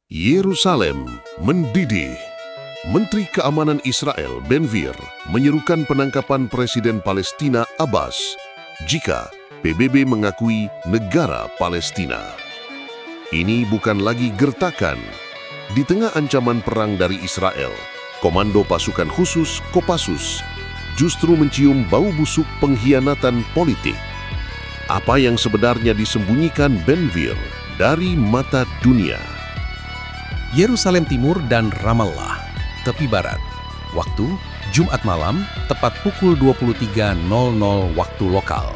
Yerusalem mendidih. Menteri Keamanan Israel Ben-Gvir menyerukan penangkapan Presiden Palestina Abbas jika PBB mengakui negara Palestina. Ini bukan lagi gertakan. Di tengah ancaman perang dari Israel, Komando Pasukan Khusus Kopassus justru mencium bau busuk pengkhianatan politik. Apa yang sebenarnya disembunyikan Ben-Gvir dari mata dunia? Yerusalem Timur dan Ramallah, tepi barat. Waktu Jumat malam, tepat pukul 23.00 waktu lokal.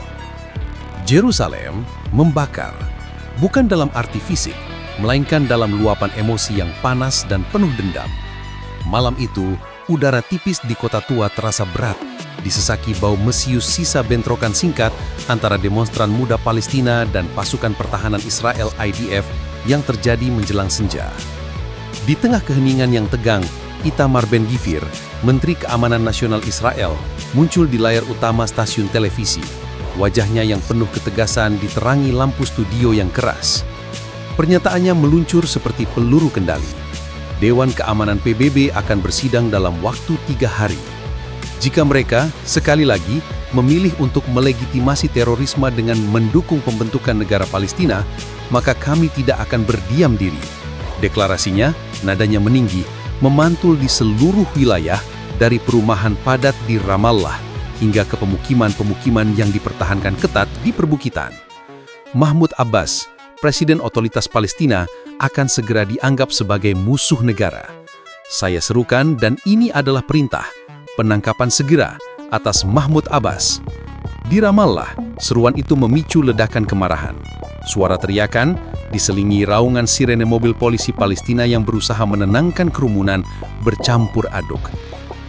Yerusalem membakar, bukan dalam arti fisik, melainkan dalam luapan emosi yang panas dan penuh dendam. Malam itu, udara tipis di kota tua terasa berat, disesaki bau mesius sisa bentrokan singkat antara demonstran muda Palestina dan pasukan pertahanan Israel IDF yang terjadi menjelang senja. Di tengah keheningan yang tegang, Itamar Ben-Gvir, Menteri Keamanan Nasional Israel, muncul di layar utama stasiun televisi. Wajahnya yang penuh ketegasan diterangi lampu studio yang keras. Pernyataannya meluncur seperti peluru kendali. Dewan Keamanan PBB akan bersidang dalam waktu 3 hari. Jika mereka, sekali lagi, memilih untuk melegitimasi terorisme dengan mendukung pembentukan negara Palestina, maka kami tidak akan berdiam diri. Deklarasinya, nadanya meninggi, memantul di seluruh wilayah dari perumahan padat di Ramallah hingga ke pemukiman-pemukiman yang dipertahankan ketat di perbukitan. Mahmud Abbas, Presiden Otoritas Palestina, akan segera dianggap sebagai musuh negara. Saya serukan dan ini adalah perintah, penangkapan segera atas Mahmud Abbas. Di Ramallah, seruan itu memicu ledakan kemarahan. Suara teriakan diselingi raungan sirene mobil polisi Palestina yang berusaha menenangkan kerumunan bercampur aduk.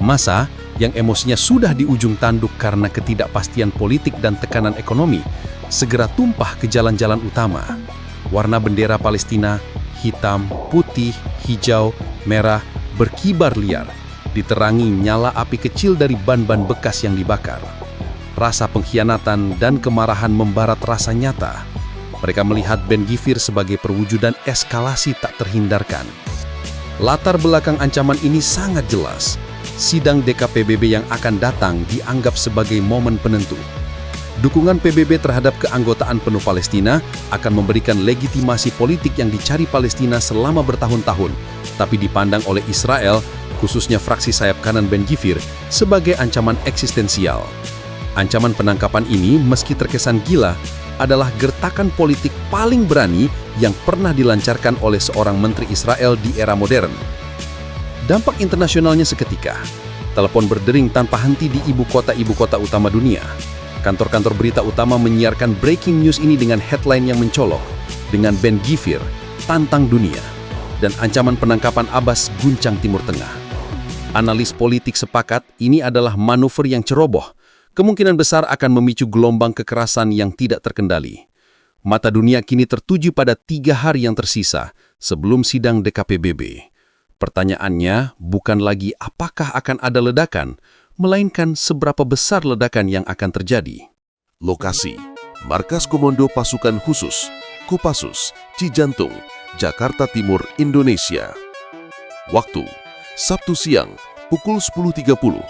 Massa yang emosinya sudah di ujung tanduk karena ketidakpastian politik dan tekanan ekonomi segera tumpah ke jalan-jalan utama. Warna bendera Palestina, hitam, putih, hijau, merah, berkibar liar, diterangi nyala api kecil dari ban-ban bekas yang dibakar. Rasa pengkhianatan dan kemarahan membarat rasa nyata. Mereka melihat Ben-Gvir sebagai perwujudan eskalasi tak terhindarkan. Latar belakang ancaman ini sangat jelas. Sidang DKPBB yang akan datang dianggap sebagai momen penentu. Dukungan PBB terhadap keanggotaan penuh Palestina akan memberikan legitimasi politik yang dicari Palestina selama bertahun-tahun, tapi dipandang oleh Israel, khususnya fraksi sayap kanan Ben-Gvir, sebagai ancaman eksistensial. Ancaman penangkapan ini, meski terkesan gila, adalah gertakan politik paling berani yang pernah dilancarkan oleh seorang menteri Israel di era modern. Dampak internasionalnya seketika. Telepon berdering tanpa henti di ibu kota utama dunia. Kantor-kantor berita utama menyiarkan breaking news ini dengan headline yang mencolok, dengan Ben-Gvir, tantang dunia, dan ancaman penangkapan Abbas guncang Timur Tengah. Analis politik sepakat ini adalah manuver yang ceroboh, kemungkinan besar akan memicu gelombang kekerasan yang tidak terkendali. Mata dunia kini tertuju pada 3 hari yang tersisa sebelum sidang DKPBB. Pertanyaannya bukan lagi apakah akan ada ledakan, melainkan seberapa besar ledakan yang akan terjadi. Lokasi: Markas Komando Pasukan Khusus Kopassus, Cijantung, Jakarta Timur, Indonesia. Waktu: Sabtu siang, pukul 10.30.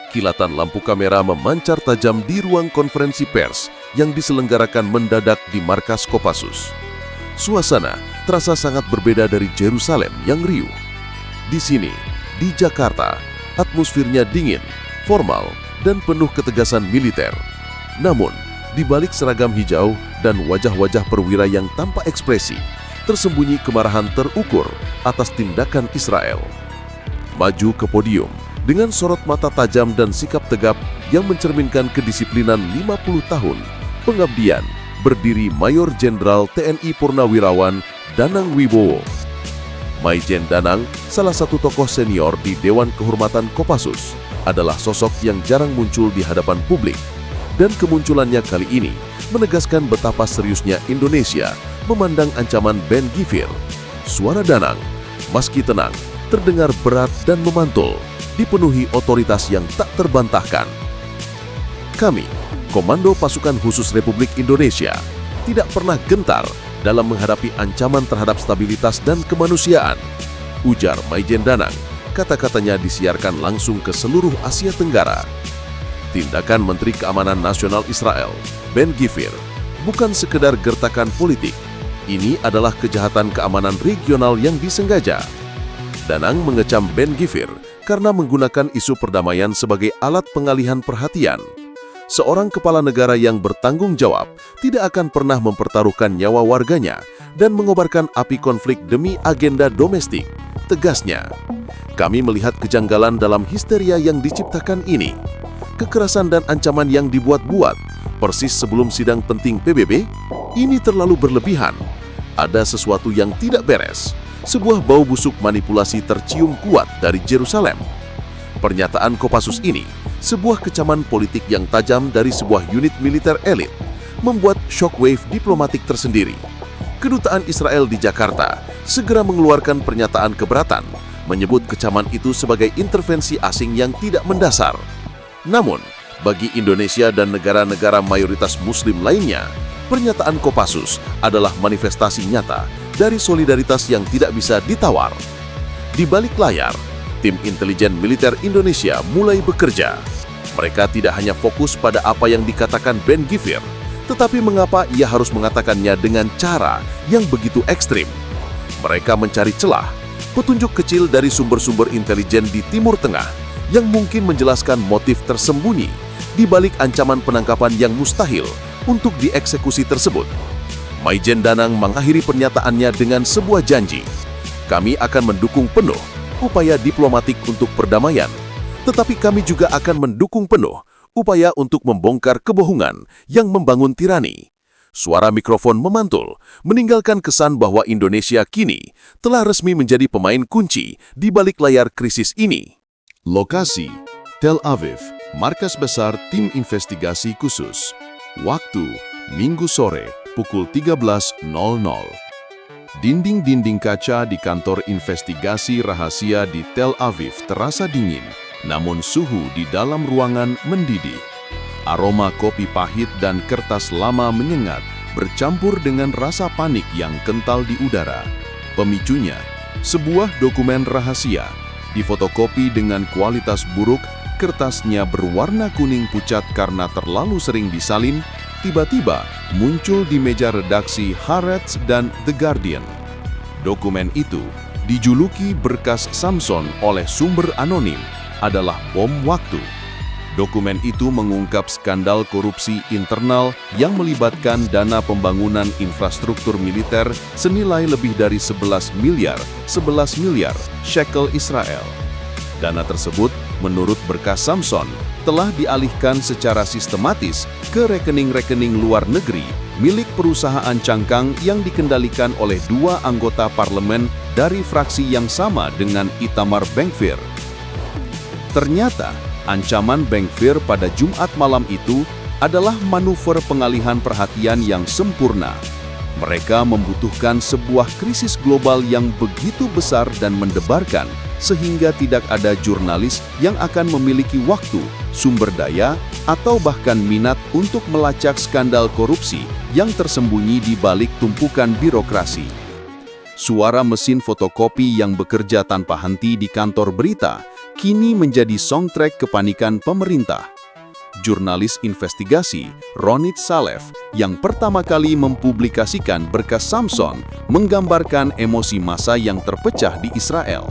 Kilatan lampu kamera memancar tajam di ruang konferensi pers yang diselenggarakan mendadak di Markas Kopassus. Suasana terasa sangat berbeda dari Yerusalem yang riuh. Di sini, di Jakarta, atmosfernya dingin, formal, dan penuh ketegasan militer. Namun, di balik seragam hijau dan wajah-wajah perwira yang tanpa ekspresi, tersembunyi kemarahan terukur atas tindakan Israel. Maju ke podium dengan sorot mata tajam dan sikap tegap yang mencerminkan kedisiplinan 50 tahun pengabdian, berdiri Mayor Jenderal TNI Purnawirawan Danang Wibowo. Maijen Danang, salah satu tokoh senior di Dewan Kehormatan Kopassus, adalah sosok yang jarang muncul di hadapan publik, dan kemunculannya kali ini menegaskan betapa seriusnya Indonesia memandang ancaman Ben-Gvir. Suara Danang, meski tenang, terdengar berat dan memantul, dipenuhi otoritas yang tak terbantahkan. Kami, Komando Pasukan Khusus Republik Indonesia, tidak pernah gentar dalam menghadapi ancaman terhadap stabilitas dan kemanusiaan, ujar Maijen Danang. Kata-katanya disiarkan langsung ke seluruh Asia Tenggara. Tindakan Menteri Keamanan Nasional Israel, Ben-Gvir, bukan sekedar gertakan politik. Ini adalah kejahatan keamanan regional yang disengaja. Danang mengecam Ben-Gvir karena menggunakan isu perdamaian sebagai alat pengalihan perhatian. Seorang kepala negara yang bertanggung jawab tidak akan pernah mempertaruhkan nyawa warganya dan mengobarkan api konflik demi agenda domestik, tegasnya. Kami melihat kejanggalan dalam histeria yang diciptakan ini. Kekerasan dan ancaman yang dibuat-buat, persis sebelum sidang penting PBB, ini terlalu berlebihan. Ada sesuatu yang tidak beres. Sebuah bau busuk manipulasi tercium kuat dari Yerusalem. Pernyataan Kopassus ini, sebuah kecaman politik yang tajam dari sebuah unit militer elit, membuat shockwave diplomatik tersendiri. Kedutaan Israel di Jakarta segera mengeluarkan pernyataan keberatan, menyebut kecaman itu sebagai intervensi asing yang tidak mendasar. Namun, bagi Indonesia dan negara-negara mayoritas Muslim lainnya, pernyataan Kopassus adalah manifestasi nyata dari solidaritas yang tidak bisa ditawar. Di balik layar, tim intelijen militer Indonesia mulai bekerja. Mereka tidak hanya fokus pada apa yang dikatakan Ben-Gvir, tetapi mengapa ia harus mengatakannya dengan cara yang begitu ekstrim. Mereka mencari celah, petunjuk kecil dari sumber-sumber intelijen di Timur Tengah yang mungkin menjelaskan motif tersembunyi di balik ancaman penangkapan yang mustahil untuk dieksekusi tersebut. Maijen Danang mengakhiri pernyataannya dengan sebuah janji. Kami akan mendukung penuh upaya diplomatik untuk perdamaian, tetapi kami juga akan mendukung penuh upaya untuk membongkar kebohongan yang membangun tirani. Suara mikrofon memantul, meninggalkan kesan bahwa Indonesia kini telah resmi menjadi pemain kunci di balik layar krisis ini. Lokasi, Tel Aviv, markas besar tim investigasi khusus. Waktu, Minggu sore, pukul 13.00. Dinding-dinding kaca di kantor investigasi rahasia di Tel Aviv terasa dingin, namun suhu di dalam ruangan mendidih. Aroma kopi pahit dan kertas lama menyengat, bercampur dengan rasa panik yang kental di udara. Pemicunya, sebuah dokumen rahasia, difotokopi dengan kualitas buruk, kertasnya berwarna kuning pucat karena terlalu sering disalin, tiba-tiba muncul di meja redaksi Haaretz dan The Guardian. Dokumen itu, dijuluki berkas Samson oleh sumber anonim, adalah bom waktu. Dokumen itu mengungkap skandal korupsi internal yang melibatkan dana pembangunan infrastruktur militer senilai lebih dari 11 miliar shekel Israel. Dana tersebut, menurut berkas Samson, telah dialihkan secara sistematis ke rekening-rekening luar negeri milik perusahaan cangkang yang dikendalikan oleh dua anggota parlemen dari fraksi yang sama dengan Itamar Ben-Gvir. Ternyata, ancaman Ben-Gvir pada Jumat malam itu adalah manuver pengalihan perhatian yang sempurna. Mereka membutuhkan sebuah krisis global yang begitu besar dan mendebarkan, sehingga tidak ada jurnalis yang akan memiliki waktu, sumber daya, atau bahkan minat untuk melacak skandal korupsi yang tersembunyi di balik tumpukan birokrasi. Suara mesin fotokopi yang bekerja tanpa henti di kantor berita kini menjadi soundtrack kepanikan pemerintah. Jurnalis investigasi Ronit Salef yang pertama kali mempublikasikan berkas Samson menggambarkan emosi massa yang terpecah di Israel.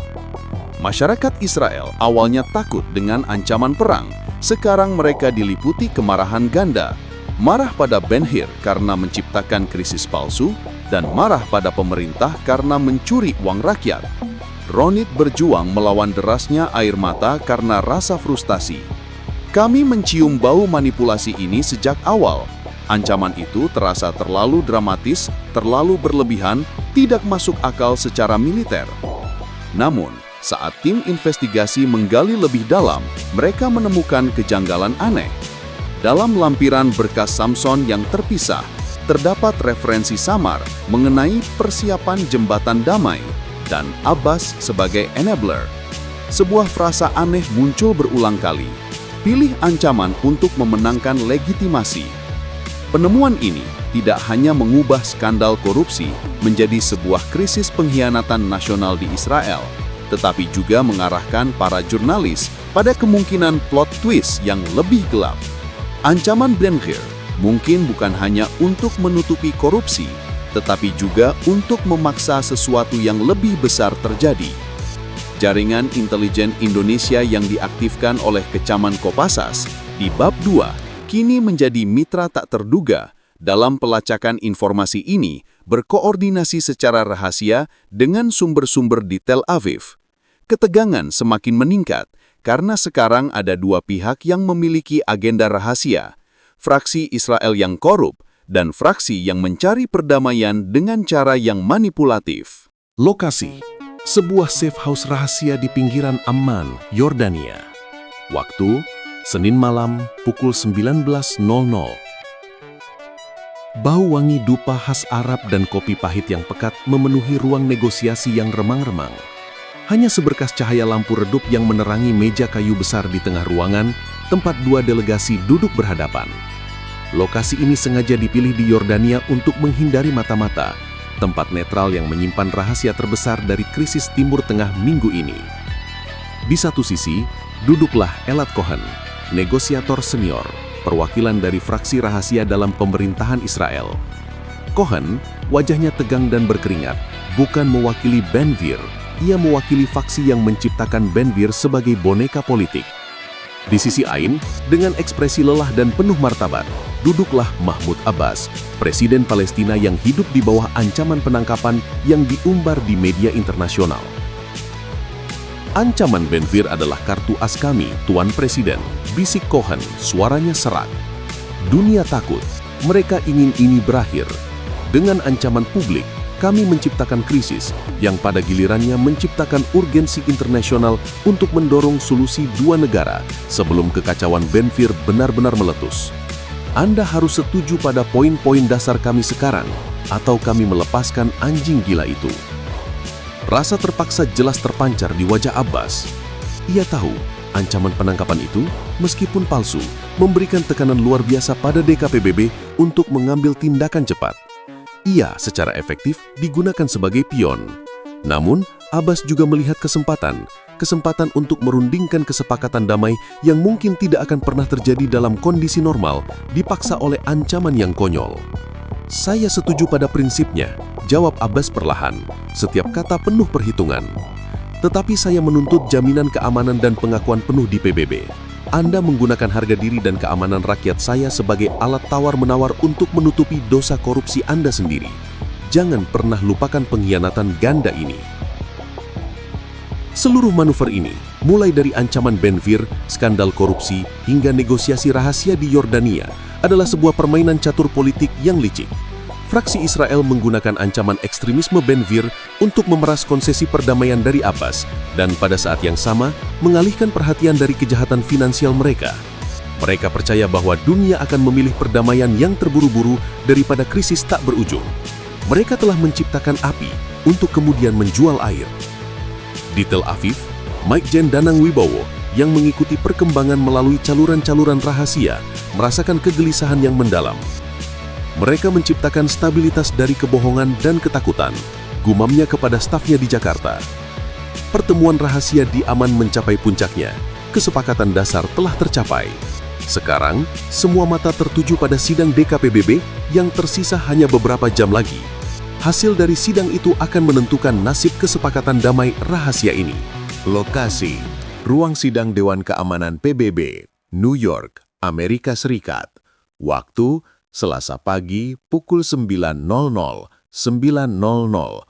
Masyarakat Israel awalnya takut dengan ancaman perang. Sekarang mereka diliputi kemarahan ganda. Marah pada Ben-Gvir karena menciptakan krisis palsu dan marah pada pemerintah karena mencuri uang rakyat. Ronit berjuang melawan derasnya air mata karena rasa frustasi. Kami mencium bau manipulasi ini sejak awal. Ancaman itu terasa terlalu dramatis, terlalu berlebihan, tidak masuk akal secara militer. Namun, saat tim investigasi menggali lebih dalam, mereka menemukan kejanggalan aneh. Dalam lampiran berkas Samson yang terpisah, terdapat referensi samar mengenai persiapan jembatan damai dan Abbas sebagai enabler. Sebuah frasa aneh muncul berulang kali. Pilih ancaman untuk memenangkan legitimasi. Penemuan ini tidak hanya mengubah skandal korupsi menjadi sebuah krisis pengkhianatan nasional di Israel, tetapi juga mengarahkan para jurnalis pada kemungkinan plot twist yang lebih gelap. Ancaman Ben-Gvir mungkin bukan hanya untuk menutupi korupsi, tetapi juga untuk memaksa sesuatu yang lebih besar terjadi. Jaringan intelijen Indonesia yang diaktifkan oleh Kecaman Kopassus di bab 2 kini menjadi mitra tak terduga dalam pelacakan informasi ini, berkoordinasi secara rahasia dengan sumber-sumber di Tel Aviv. Ketegangan semakin meningkat karena sekarang ada dua pihak yang memiliki agenda rahasia, fraksi Israel yang korup dan fraksi yang mencari perdamaian dengan cara yang manipulatif. Lokasi: sebuah safe house rahasia di pinggiran Amman, Yordania. Waktu: Senin malam pukul 19.00. Bau wangi dupa khas Arab dan kopi pahit yang pekat memenuhi ruang negosiasi yang remang-remang. Hanya seberkas cahaya lampu redup yang menerangi meja kayu besar di tengah ruangan, tempat dua delegasi duduk berhadapan. Lokasi ini sengaja dipilih di Yordania untuk menghindari mata-mata, tempat netral yang menyimpan rahasia terbesar dari krisis Timur Tengah minggu ini. Di satu sisi, duduklah Elad Cohen, negosiator senior, perwakilan dari fraksi rahasia dalam pemerintahan Israel. Cohen, wajahnya tegang dan berkeringat, bukan mewakili Ben-Gvir, ia mewakili faksi yang menciptakan Ben-Gvir sebagai boneka politik. Di sisi lain, dengan ekspresi lelah dan penuh martabat, duduklah Mahmud Abbas, presiden Palestina yang hidup di bawah ancaman penangkapan yang diumbar di media internasional. Ancaman Ben-Gvir adalah kartu as kami, Tuan Presiden, bisik Cohen, suaranya serak. Dunia takut, mereka ingin ini berakhir. Dengan ancaman publik, kami menciptakan krisis yang pada gilirannya menciptakan urgensi internasional untuk mendorong solusi dua negara sebelum kekacauan Ben-Gvir benar-benar meletus. Anda harus setuju pada poin-poin dasar kami sekarang, atau kami melepaskan anjing gila itu. Rasa terpaksa jelas terpancar di wajah Abbas. Ia tahu ancaman penangkapan itu, meskipun palsu, memberikan tekanan luar biasa pada DKPBB untuk mengambil tindakan cepat. Ia secara efektif digunakan sebagai pion. Namun, Abbas juga melihat kesempatan untuk merundingkan kesepakatan damai yang mungkin tidak akan pernah terjadi dalam kondisi normal, dipaksa oleh ancaman yang konyol. Saya setuju pada prinsipnya, jawab Abbas perlahan, setiap kata penuh perhitungan. Tetapi saya menuntut jaminan keamanan dan pengakuan penuh di PBB. Anda menggunakan harga diri dan keamanan rakyat saya sebagai alat tawar-menawar untuk menutupi dosa korupsi Anda sendiri. Jangan pernah lupakan pengkhianatan ganda ini. Seluruh manuver ini, mulai dari ancaman Ben-Gvir, skandal korupsi, hingga negosiasi rahasia di Yordania, adalah sebuah permainan catur politik yang licik. Fraksi Israel menggunakan ancaman ekstremisme Ben-Gvir untuk memeras konsesi perdamaian dari Abbas dan pada saat yang sama mengalihkan perhatian dari kejahatan finansial mereka. Mereka percaya bahwa dunia akan memilih perdamaian yang terburu-buru daripada krisis tak berujung. Mereka telah menciptakan api untuk kemudian menjual air. Di Tel Aviv, Maikjen Danang Wibowo yang mengikuti perkembangan melalui caluran-caluran rahasia merasakan kegelisahan yang mendalam. Mereka menciptakan stabilitas dari kebohongan dan ketakutan, gumamnya kepada stafnya di Jakarta. Pertemuan rahasia di Amman mencapai puncaknya, kesepakatan dasar telah tercapai. Sekarang, semua mata tertuju pada sidang DKPBB yang tersisa hanya beberapa jam lagi. Hasil dari sidang itu akan menentukan nasib kesepakatan damai rahasia ini. Lokasi: Ruang Sidang Dewan Keamanan PBB, New York, Amerika Serikat. Waktu: Selasa pagi pukul 9.00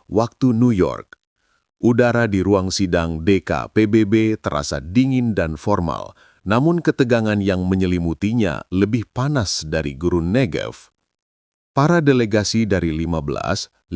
waktu New York. Udara di ruang sidang DKPBB terasa dingin dan formal, namun ketegangan yang menyelimutinya lebih panas dari gurun Negev. Para delegasi dari 15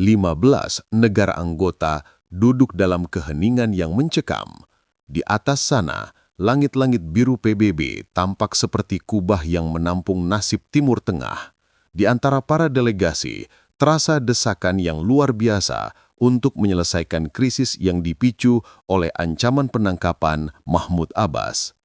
negara anggota duduk dalam keheningan yang mencekam. Di atas sana, langit-langit biru PBB tampak seperti kubah yang menampung nasib Timur Tengah. Di antara para delegasi, terasa desakan yang luar biasa untuk menyelesaikan krisis yang dipicu oleh ancaman penangkapan Mahmud Abbas.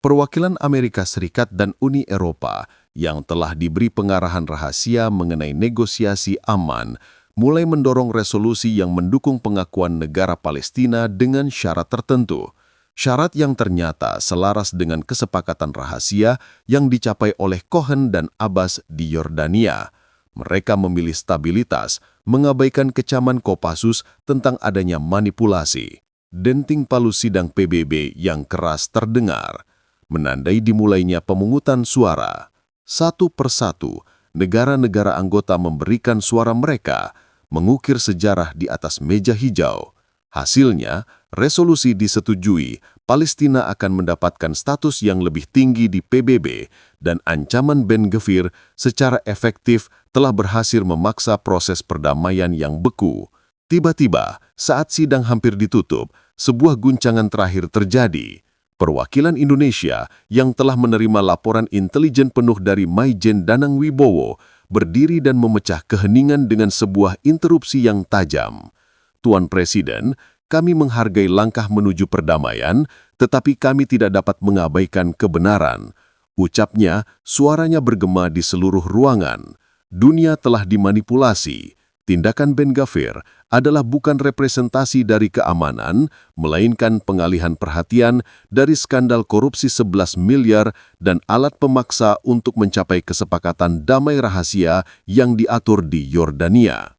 Perwakilan Amerika Serikat dan Uni Eropa yang telah diberi pengarahan rahasia mengenai negosiasi aman, mulai mendorong resolusi yang mendukung pengakuan negara Palestina dengan syarat tertentu. Syarat yang ternyata selaras dengan kesepakatan rahasia yang dicapai oleh Cohen dan Abbas di Yordania. Mereka memilih stabilitas, mengabaikan kecaman Kopassus tentang adanya manipulasi. Denting palu sidang PBB yang keras terdengar, menandai dimulainya pemungutan suara. Satu persatu, negara-negara anggota memberikan suara mereka, mengukir sejarah di atas meja hijau. Hasilnya, resolusi disetujui, Palestina akan mendapatkan status yang lebih tinggi di PBB, dan ancaman Ben-Gvir secara efektif telah berhasil memaksa proses perdamaian yang beku. Tiba-tiba, saat sidang hampir ditutup, sebuah guncangan terakhir terjadi. Perwakilan Indonesia yang telah menerima laporan intelijen penuh dari Maijen Danang Wibowo berdiri dan memecah keheningan dengan sebuah interupsi yang tajam. Tuan Presiden, kami menghargai langkah menuju perdamaian, tetapi kami tidak dapat mengabaikan kebenaran. Ucapnya, suaranya bergema di seluruh ruangan. Dunia telah dimanipulasi. Tindakan Ben-Gvir adalah bukan representasi dari keamanan, melainkan pengalihan perhatian dari skandal korupsi 11 miliar dan alat pemaksa untuk mencapai kesepakatan damai rahasia yang diatur di Yordania.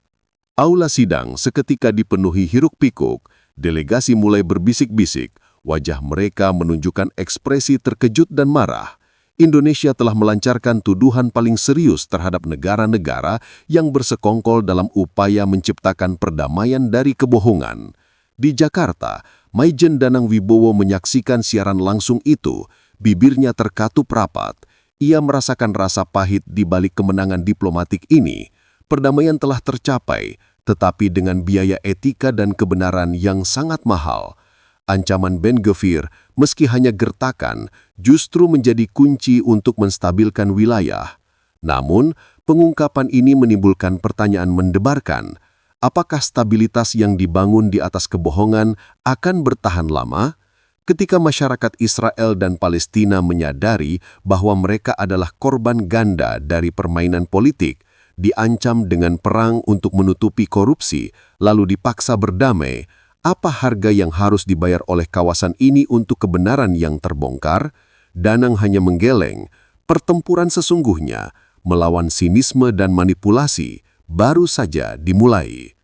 Aula sidang seketika dipenuhi hiruk-pikuk, delegasi mulai berbisik-bisik, wajah mereka menunjukkan ekspresi terkejut dan marah. Indonesia telah melancarkan tuduhan paling serius terhadap negara-negara yang bersekongkol dalam upaya menciptakan perdamaian dari kebohongan. Di Jakarta, Maijen Danang Wibowo menyaksikan siaran langsung itu, bibirnya terkatup rapat. Ia merasakan rasa pahit di balik kemenangan diplomatik ini. Perdamaian telah tercapai, tetapi dengan biaya etika dan kebenaran yang sangat mahal. Ancaman Ben-Gvir, meski hanya gertakan, justru menjadi kunci untuk menstabilkan wilayah. Namun, pengungkapan ini menimbulkan pertanyaan mendebarkan. Apakah stabilitas yang dibangun di atas kebohongan akan bertahan lama? Ketika masyarakat Israel dan Palestina menyadari bahwa mereka adalah korban ganda dari permainan politik, diancam dengan perang untuk menutupi korupsi, lalu dipaksa berdamai, apa harga yang harus dibayar oleh kawasan ini untuk kebenaran yang terbongkar? Danang hanya menggeleng. Pertempuran sesungguhnya melawan sinisme dan manipulasi baru saja dimulai.